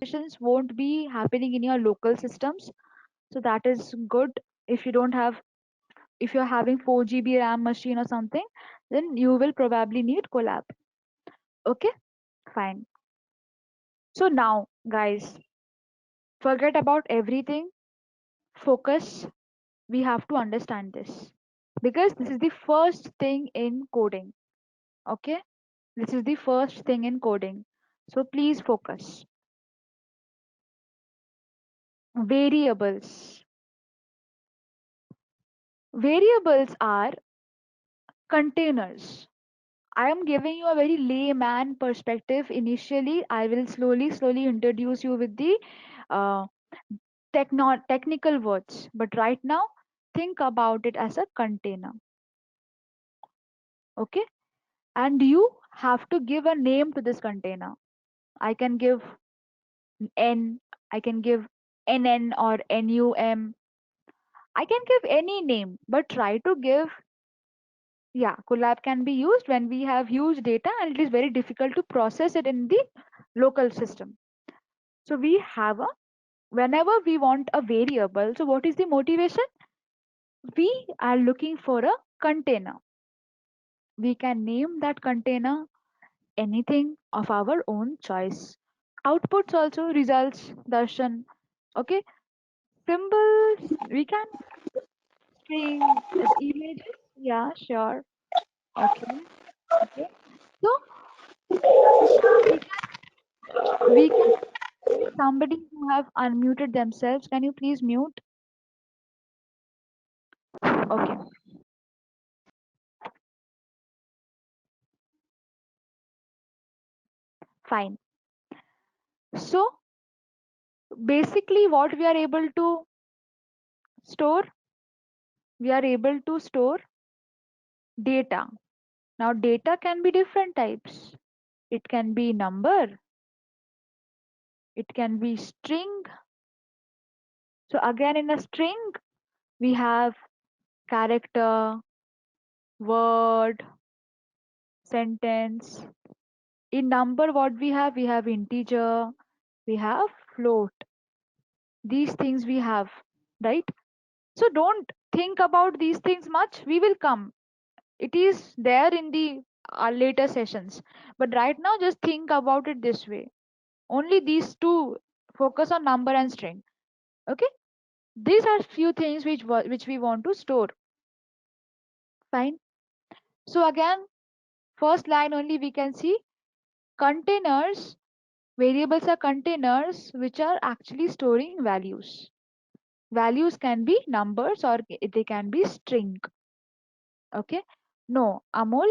operations won't be happening in your local systems. So that is good. If you don't have, if you're having 4 GB RAM machine or something, then you will probably need Colab. Okay, fine. So now, guys, forget about everything. Focus. We have to understand this because this is the first thing in coding. Okay, this is the first thing in coding. So please focus. Variables. Variables are containers. I am giving you a very layman perspective initially. I will slowly introduce you with the uh, technical words. But right now, think about it as a container. Okay? And you have to give a name to this container. I can give N, I can give NN or NUM. I can give any name, but try to give, yeah, Colab can be used when we have huge data and it is very difficult to process it in the local system. So we have a, whenever we want a variable, so what is the motivation? We are looking for a container. We can name that container anything of our own choice. Outputs also results, darshan. Okay, symbols we can string images. Yeah, sure. Okay, okay. So we can there is somebody who have unmuted themselves. Can you please mute? Okay, fine. So basically, what we are able to store, we are able to store data. Now, data can be different types. It can be number, it can be string. So again, in a string, we have character, word, sentence. In number, what we have integer, we have float. These things we have, right? So don't think about these things much. We will come. It is there in the later sessions. But right now, just think about it this way. Only these two, focus on number and string. Okay? These are few things which we want to store. Fine. So again, first line only we can see containers. Variables are containers which are actually storing values. Values can be numbers or they can be string. Okay. No, Amol,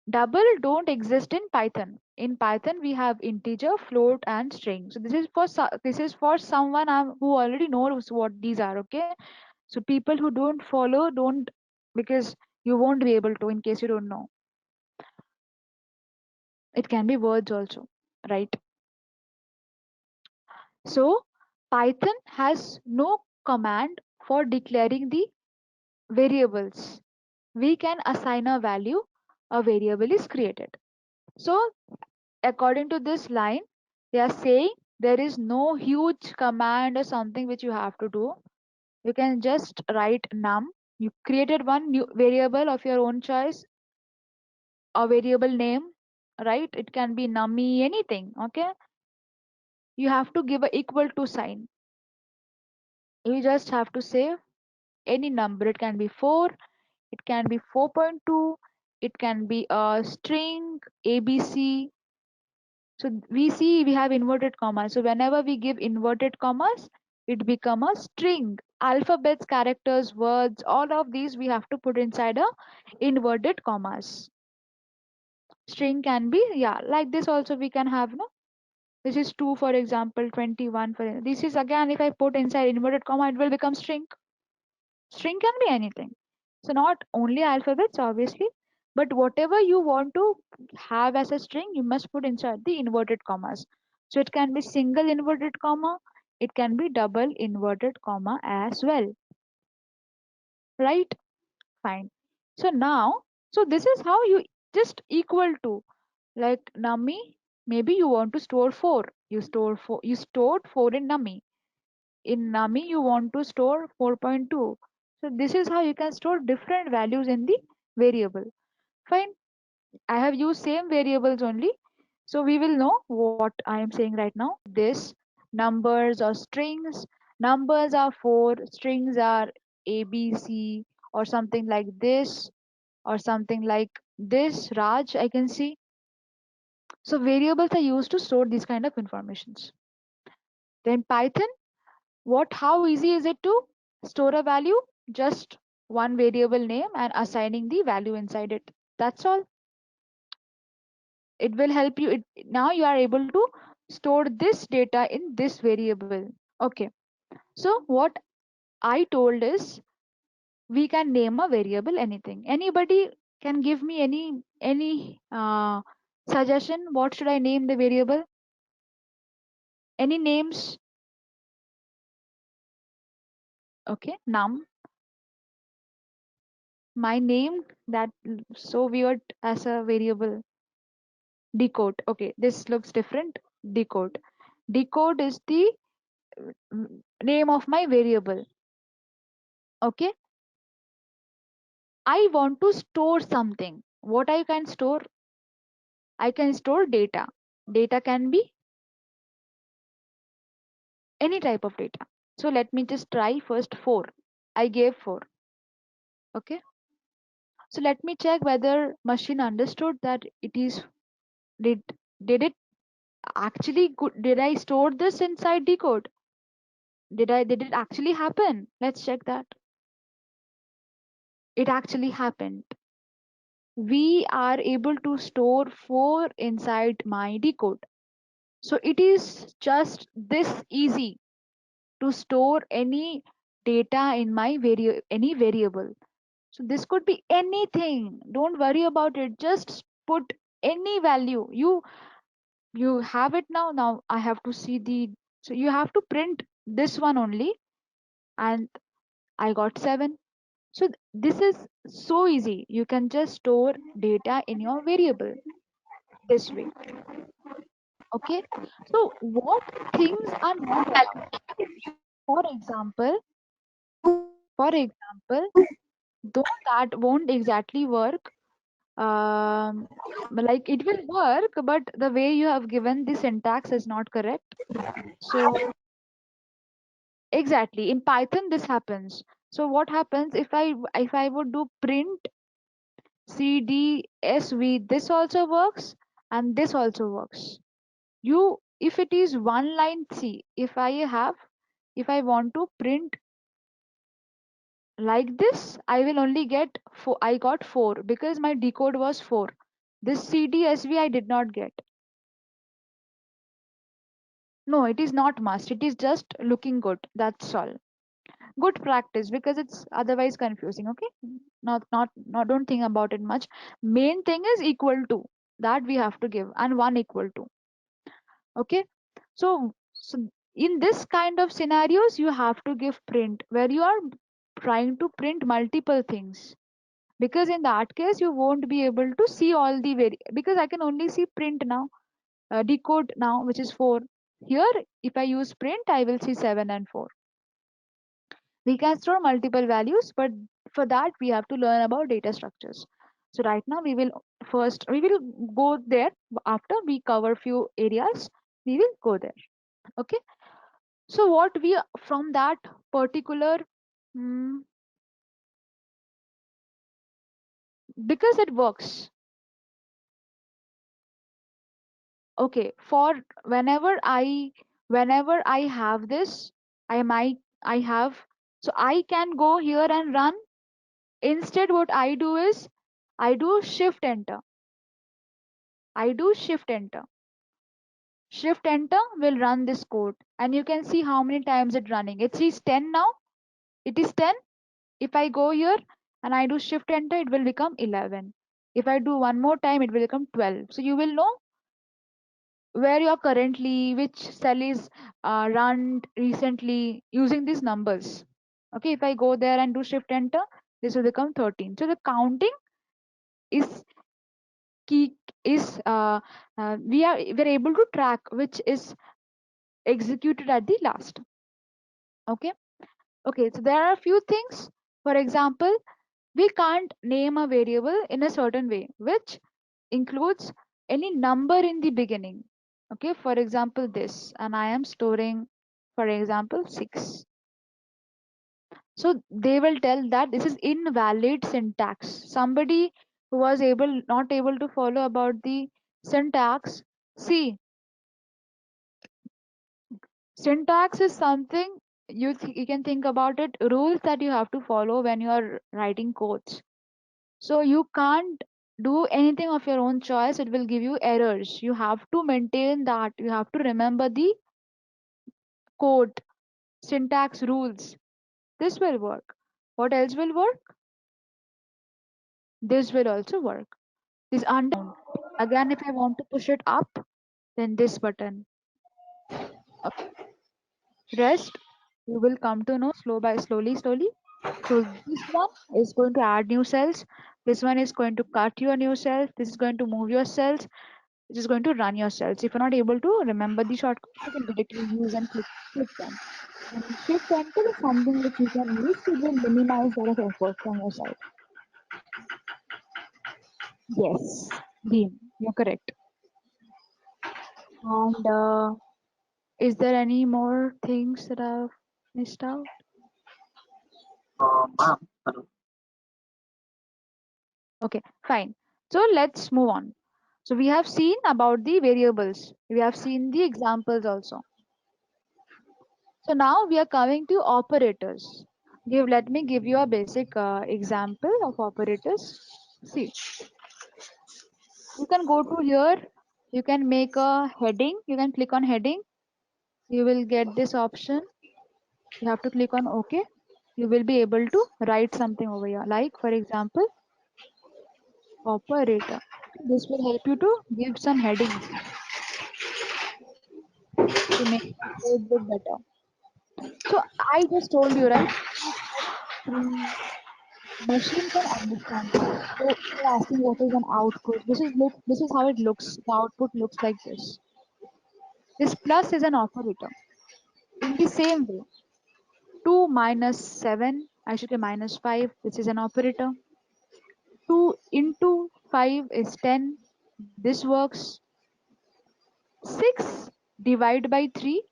double don't exist in Python. In Python, we have integer, float, and string. So this is for this is for someone who already knows what these are. Okay. So people who don't follow, don't, because you won't be able to in case you don't know. It can be words also, right? So Python has no command for declaring the variables. We can assign a value, a variable is created. So according to this line, they are saying there is no huge command or something which you have to do. You can just write num. You created one new variable of your own choice, a variable name, right? It can be nummy, anything. Okay. You have to give a equal to sign. You just have to say any number. It can be 4, it can be 4.2, it can be a string, ABC. So we see we have inverted commas. So whenever we give inverted commas, it become a string. Alphabets, characters, words, all of these we have to put inside a inverted commas. String can be, yeah, like this also we can have, no? This is 2 for example, 21 for this is again if I put inside inverted comma it will become string. String can be anything. So not only alphabets obviously, but whatever you want to have as a string, you must put inside the inverted commas. So it can be single inverted comma, it can be double inverted comma as well. Right? Fine. So now, so this is how you just equal to, like nummy, maybe you want to store 4. You stored 4 in nummy. In nummy you want to store 4.2. So this is how you can store different values in the variable. Fine. I have used same variables only. So we will know what I am saying right now. This numbers or strings. Numbers are 4, strings are A, B, C, or something like this, or something like this, Raj, I can see. So variables are used to store these kind of informations. Then Python, how easy is it to store a value? Just one variable name and assigning the value inside it. That's all. It will help you. Now you are able to store this data in this variable. Okay. So what I told is we can name a variable anything. Anybody can give me any suggestion? What should I name the variable? Any names? Okay, num. My name that so weird as a variable. Decode. Okay, this looks different. Decode. Decode is the name of my variable. Okay, I want to store something. What I can store? I can store data. Data can be any type of data. So let me just try first 4. I gave 4. Okay. So let me check whether machine understood that it is did did it actually did I store this inside decode? Did it actually happen? Let's check that. It actually happened. We are able to store 4 inside my decode. So it is just this easy to store any data in my any variable. So this could be anything. Don't worry about it. Just put any value. You have it now. Now I have to see the, so you have to print this one only, and I got 7. So this is so easy. You can just store data in your variable this way. Okay. So what things are not allowed? For example, for example, though that won't exactly work, like it will work, but the way you have given the syntax is not correct. So exactly in Python this happens. So what happens if I would do print cdsv, this also works and this also works. You, if it is one line, see, if I want to print like this, I will only get 4. I got 4 because my decode was 4. This cdsv I did not get. No, it is not must. It is just looking good. That's all. Good practice because it's otherwise confusing. Okay, not don't think about it much. Main thing is equal to, that we have to give, and one equal to. Okay, so in this kind of scenarios you have to give print where you are trying to print multiple things, because in that case you won't be able to see all the because I can only see print now, decode now, which is 4. Here if I use print I will see 7 and 4. We can store multiple values, but for that we have to learn about data structures. So right now we will go there after we cover few areas. We will go there. Okay. So what we from that particular, mm, because it works. Okay. For whenever I have this, I have, so I can go here and run. Instead, what I do is I do shift enter. I do shift enter. Shift enter will run this code, and you can see how many times it's running. It is 10 now. It is 10. If I go here and I do shift enter, it will become 11. If I do one more time, it will become 12. So you will know where you are currently, which cell is run recently using these numbers. Okay, if I go there and do shift enter, this will become 13. So the counting is key, is we're able to track which is executed at the last. Okay. Okay, so there are a few things. For example, we can't name a variable in a certain way, which includes any number in the beginning. Okay, for example, this, and I am storing, for example, 6. So they will tell that this is invalid syntax. Somebody who was not able to follow about the syntax. See, syntax is something you can think about it, rules that you have to follow when you are writing codes. So you can't do anything of your own choice, it will give you errors. You have to maintain that, you have to remember the code, syntax rules. This will work. What else will work? This will also work. This under again, if I want to push it up, then this button. Okay. Rest you will come to know slowly. So this one is going to add new cells, this one is going to cut your new cells, this is going to move your cells, which is going to run your cells. If you're not able to remember the shortcuts, you can directly use and click them. And shift enter is something which you can use to will minimize lot of effort from your side. Yes, Beam, you're correct. And is there any more things that I've missed out? Ma'am, hello. Okay, fine. So let's move on. So we have seen about the variables. We have seen the examples also. So now we are coming to operators. Let me give you a basic example of operators. See, you can go to here. You can make a heading. You can click on heading. You will get this option. You have to click on OK. You will be able to write something over here. Like for example, operator. This will help you to give some headings to make the code look better. So I just told you, right? The machine can understand that. So you're asking what is an output. This is how it looks. The output looks like this. This plus is an operator. In the same way, 2 minus 7, I should say minus 5, this is an operator. 2 into 5 is 10. This works. 6 divide by 3,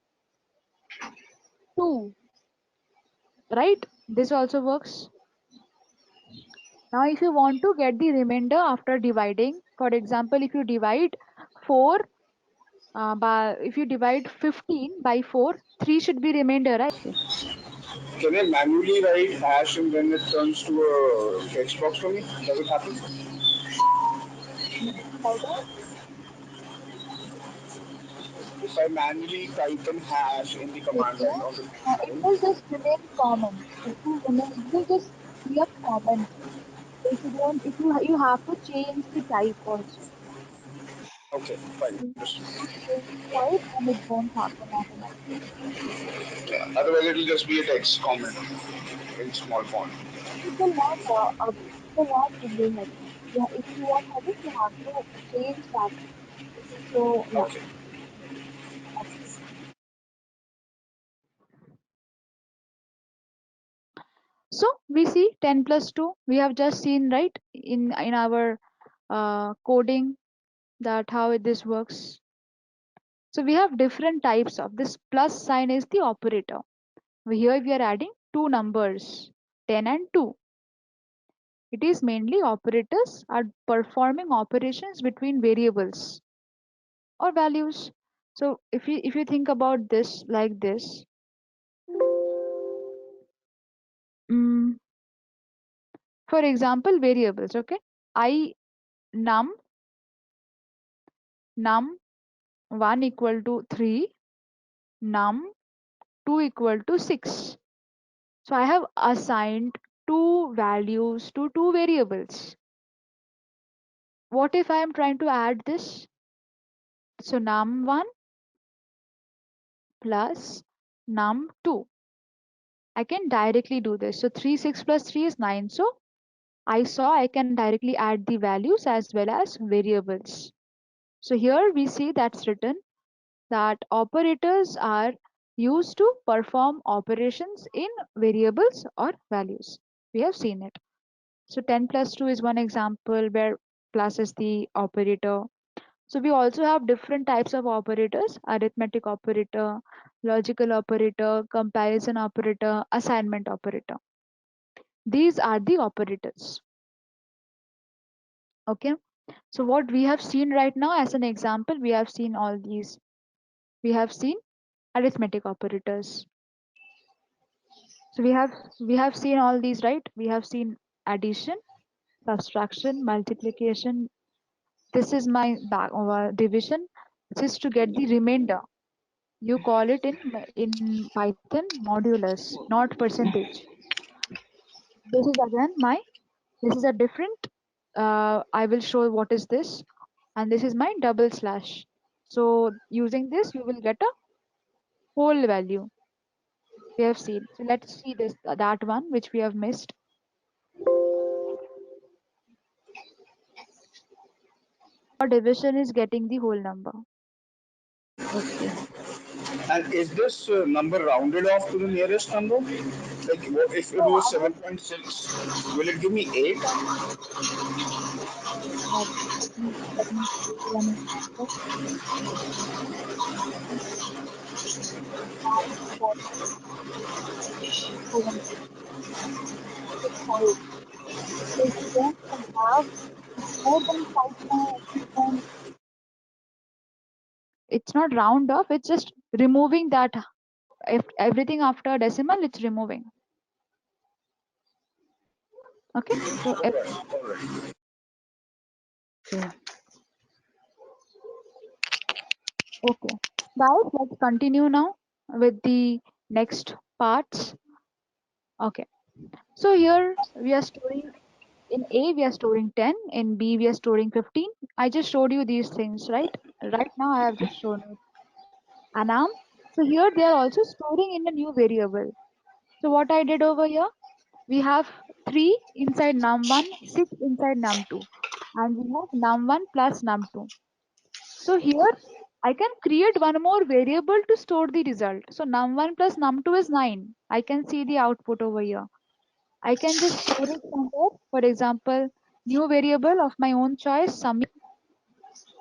2. Right? This also works. Now, if you want to get the remainder after dividing, for example, if you divide 4 if you divide 15 by 4, 3 should be remainder, right? Can I manually write hash and then it turns to a text box for me? Does it happen? Louder? If I manually type in hash in the Okay. command line of the It file. will just remain common. It will just be a comment. If you don't, if you have to change the type also. Okay, fine. You Just, have to change the type and it won't happen automatically. yeah. Otherwise, it'll just be a text comment in small font. It will not it will not give you heading. Yeah, if you want heading, you have to change that. So yeah. Okay. So we see 10 plus 2. We have just seen right in our coding that how this works. So we have different types of this plus sign is the operator. Here we are adding two numbers 10 and 2. It is mainly operators are performing operations between variables or values. So if you think about this like this, mm, for example variables, okay, I num num 1 equal to 3, num 2 equal to 6. So I have assigned two values to two variables. What if I am trying to add this? So num1 plus num2. I can directly do this. So 3, 6 plus 3 is 9. So I saw I can directly add the values as well as variables. So here we see that's written that operators are used to perform operations in variables or values. We have seen it. So 10 plus 2 is one example where plus is the operator. So we also have different types of operators: arithmetic operator, logical operator, comparison operator, assignment operator. These are the operators. Okay. So what we have seen right now as an example, we have seen all these. We have seen arithmetic operators. So we have seen all these, right? We have seen addition, subtraction, multiplication. This is my division. This is to get the remainder. You call it in Python modulus, not percentage. This is again my. This is a different. I will show what is this, and this is my double slash. So using this, you will get a whole value. We have seen. So let's see this that one which we have missed. Our division is getting the whole number. Okay. And is this number rounded off to the nearest number? Like, if it No, was I mean, 7.6, will it give me 8? let me show you an example. Five, seven, six, five. So if you don't have more than 5.3, it's not round off. It's just removing that. If everything after decimal, it's removing. Okay. So if Alright, alright. Okay. okay, guys, let's continue now with the next parts. Okay. So here we are storing in A we are storing 10, in B we are storing 15. I just showed you these things, right? Right now I have just shown it. Anam. So here they are also storing in a new variable. So what I did over here, we have 3 inside num1, 6 inside num2, and we have num1 plus num2. So here I can create one more variable to store the result. So num1 plus num2 is 9. I can see the output over here. I can just store it somewhere. For example, new variable of my own choice, sum.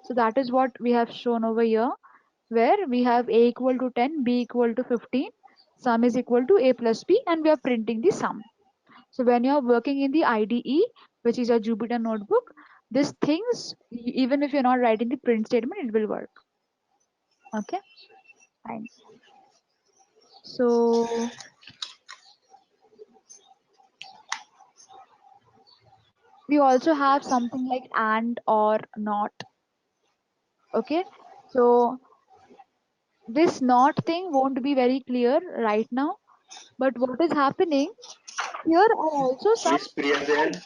So that is what we have shown over here, where we have a equal to 10, b equal to 15, sum is equal to a plus b, and we are printing the sum. So when you are working in the IDE, which is a Jupyter notebook, these things, even if you're not writing the print statement, it will work. Okay, fine. So we also have something like and or not. Okay, so this not thing won't be very clear right now, but what is happening here are also some Miss Priyajan,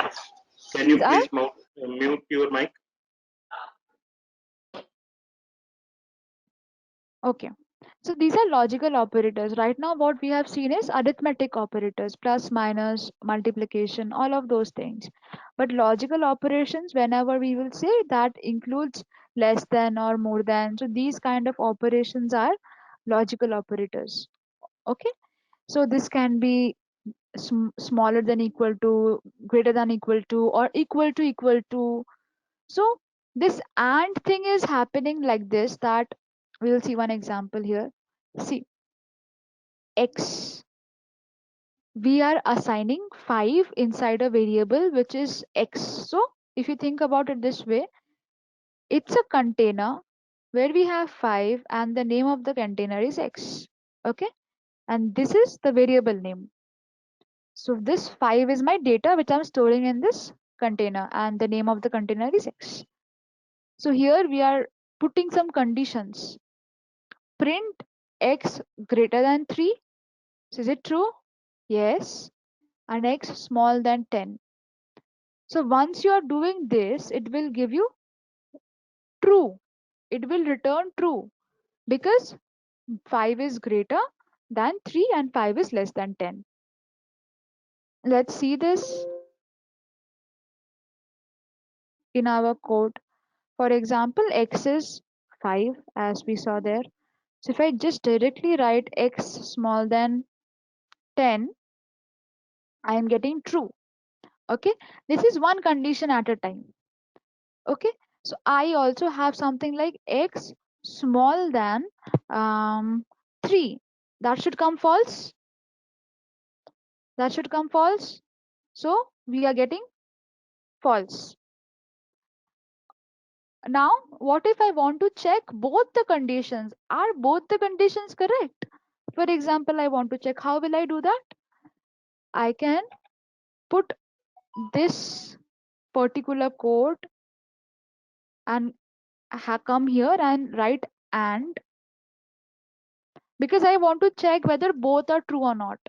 can these you are please mute your mic? okay. So these are logical operators. Right now what we have seen is arithmetic operators, plus, minus, multiplication, all of those things. But logical operations, whenever we will say, that includes less than or more than. So these kind of operations are logical operators. Okay. So this can be smaller than equal to, greater than equal to, or equal to equal to. So this and thing is happening like this, that we will see one example here. See, x, we are assigning 5 inside a variable which is x. So if you think about it this way, it's a container where we have 5 and the name of the container is x. Okay, and this is the variable name. So this 5 is my data which I'm storing in this container, and the name of the container is x. So here we are putting some conditions. Print x greater than 3. So is it true? Yes. And x smaller than 10. So once you are doing this, it will give you true. It will return true because 5 is greater than 3 and 5 is less than 10. Let's see this in our code. For example, x is 5 as we saw there. So if I just directly write x smaller than 10, I am getting true. Okay, this is one condition at a time. Okay, so I also have something like x small than 3. That should come false. That should come false. So we are getting false. Now, what if I want to check both the conditions? Are both the conditions correct? For example, I want to check. How will I do that? I can put this particular code and come here and write and, because I want to check whether both are true or not.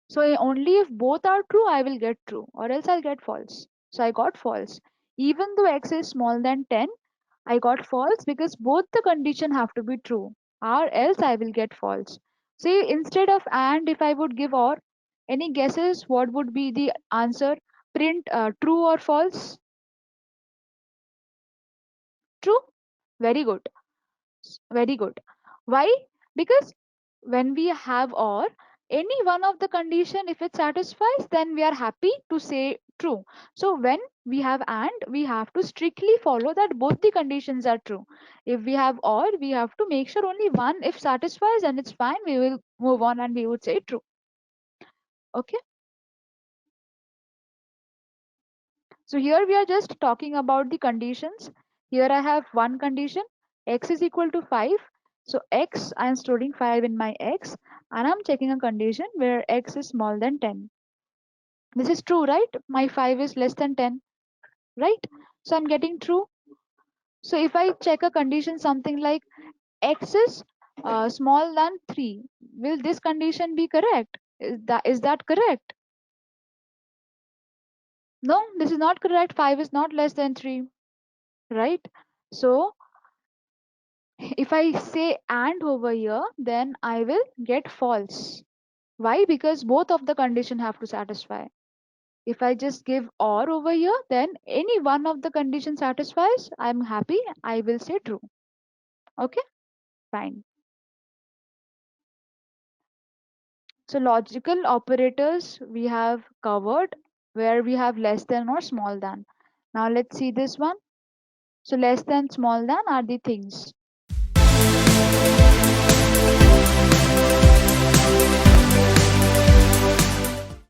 So only if both are true, I will get true, or else I'll get false. So I got false. Even though x is smaller than 10, I got false because both the condition have to be true, or else I will get false. See, instead of and, if I would give or, any guesses what would be the answer? Print true or false? True? Very good. Very good. Why? Because when we have or, any one of the condition, if it satisfies, then we are happy to say true. So when we have and, we have to strictly follow that both the conditions are true. If we have or, we have to make sure only one if satisfies and it's fine, we will move on and we would say true. Okay, so here we are just talking about the conditions. Here I have one condition, x is equal to 5. So x, I am storing 5 in my x, and I'm checking a condition where x is smaller than 10. This is true, right? My 5 is less than 10, right? So I'm getting true. So if I check a condition something like x is smaller than 3, will this condition be correct? Is that correct? No, this is not correct. 5 is not less than 3, right? So if I say and over here, then I will get false. Why? Because both of the condition have to satisfy. If I just give or over here, then any one of the condition satisfies, I'm happy, I will say true. Okay, fine. So logical operators we have covered, where we have less than or small than. Now let's see this one. So less than, small than are the things.